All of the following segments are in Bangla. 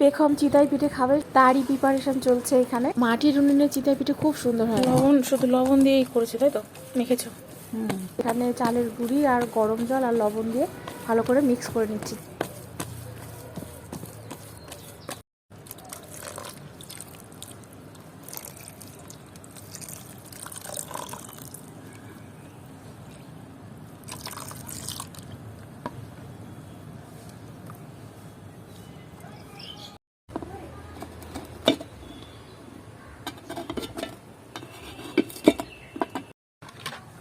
পেখম চিতাই পিঠে খাবে তারই প্রিপারেশন চলছে এখানে। মাটির উনুনের চিতাই পিঠে খুব সুন্দর হয়। শুধু লবণ দিয়েই করেছে, তাই তো? মেখেছো? এখানে চালের গুঁড়ি আর গরম জল আর লবণ দিয়ে ভালো করে মিক্স করে নিচ্ছি।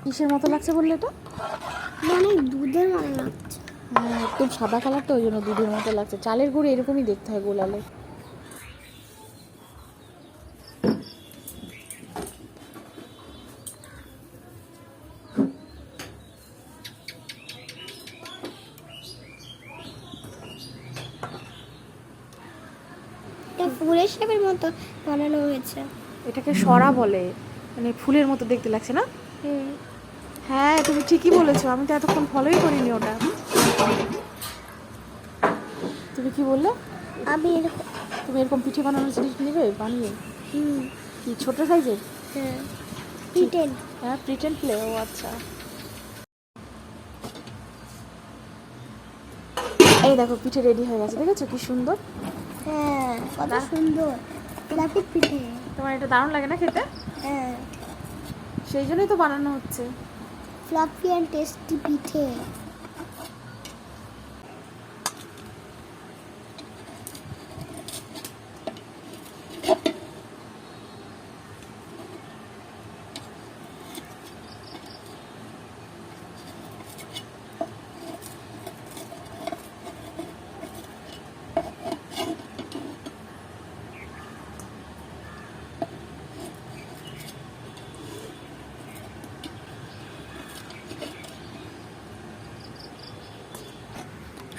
কিসের মতো লাগছে বললে তো? মানে দুধের মতো লাগছে। হ্যাঁ, একদম সাদা কালার, তো ওই জন্য দুধের মতো লাগছে। চালের গুঁড়ি এরকমই দেখতে হয় গোলালে। এটা ফুলের শেপের মতো বানানো হয়েছে। এটাকে সরা বলে, মানে ফুলের মতো দেখতে লাগছে না? হ্যাঁ, তুমি ঠিকই বলেছো, আমি তো এতক্ষণ ফলোই করিনি ওটা। তুমি কি বললে? আমি তুমি এরকম পিঠে বানানোর জিনিস নেবে বানিয়ে? কি ছোট সাইজের? হ্যাঁ প্রিটেন্ড। হ্যাঁ, প্রিটেন্ড প্লে। ও আচ্ছা। এই দেখো পিঠে রেডি হয়ে গেছে, দেখেছো কি সুন্দর? হ্যাঁ কত সুন্দর ফ্লাফি পিঠে। তোমার এটা দারুণ লাগে না খেতে? হ্যাঁ সেই জন্যই তো বানানো হচ্ছে। ফ্লাফি অ্যান্ড টেস্টি পিঠে।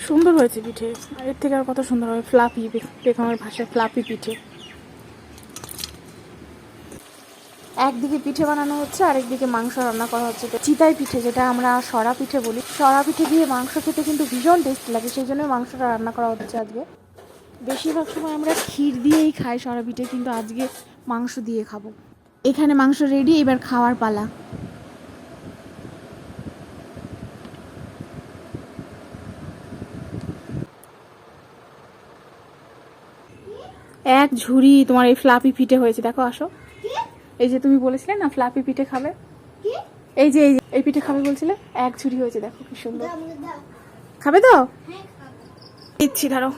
সুন্দর হয়েছে পিঠে, এর থেকে আর কত সুন্দর হবে। ফ্লাফি, পেখমের ভাষায় ফ্লাফি পিঠে। একদিকে পিঠে বানানো হচ্ছে আর একদিকে মাংস রান্না করা হচ্ছে। চিতাই পিঠে, যেটা আমরা সরা পিঠে বলি। সরা পিঠে দিয়ে মাংস খেতে কিন্তু ভীষণ টেস্টি লাগে, সেই জন্য মাংসটা রান্না করা হচ্ছে আজকে। বেশিরভাগ সময় আমরা ক্ষীর দিয়েই খাই সরা পিঠে, কিন্তু আজকে মাংস দিয়ে খাবো। এখানে মাংস রেডি, এবার খাওয়ার পালা। এক ঝুড়ি তোমার এই ফ্লাফি পিঠে হয়েছে, দেখো আসো। এই যে তুমি বলেছিলে না ফ্লাফি পিঠে খাবে, এই যে এই পিঠে খাবে বলছিলে, এক ঝুড়ি হয়েছে, দেখো কি সুন্দর। খাবে তো? দিচ্ছি, ধরো।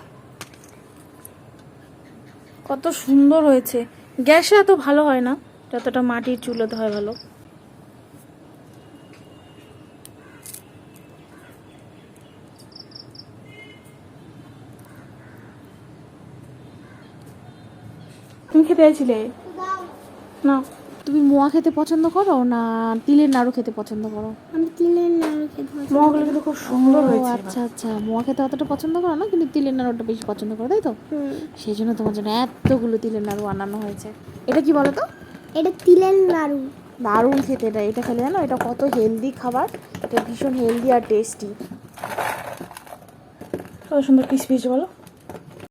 কত সুন্দর হয়েছে। গ্যাসে এত ভালো হয় না যতটা মাটির চুলোতে হয় ভালো। তুমি খেতে চাইছিলে না? তুমি মোয়া খেতে পছন্দ করো না তিলের নাড়ু খেতে পছন্দ করো? আমি তিলের নাড়ু খেতে পছন্দ মোয়াগুলো কিন্তু খুব সুন্দর হয়েছে। আচ্ছা আচ্ছা, মোয়া খেতে অতটা পছন্দ করো না, কিন্তু তিলের নাড়ুটা বেশি পছন্দ করো, তাই তো? সেই জন্য তোমার জন্য এতগুলো তিলের নাড়ু বানানো হয়েছে। এটা কি বলো তো? এটা তিলের নাড়ু। দারুণ খেতে। এটা খেলে জানো এটা কত হেলদি খাবার। এটা ভীষণ হেলদি আর টেস্টি। কত সুন্দর পিস পিস বলো।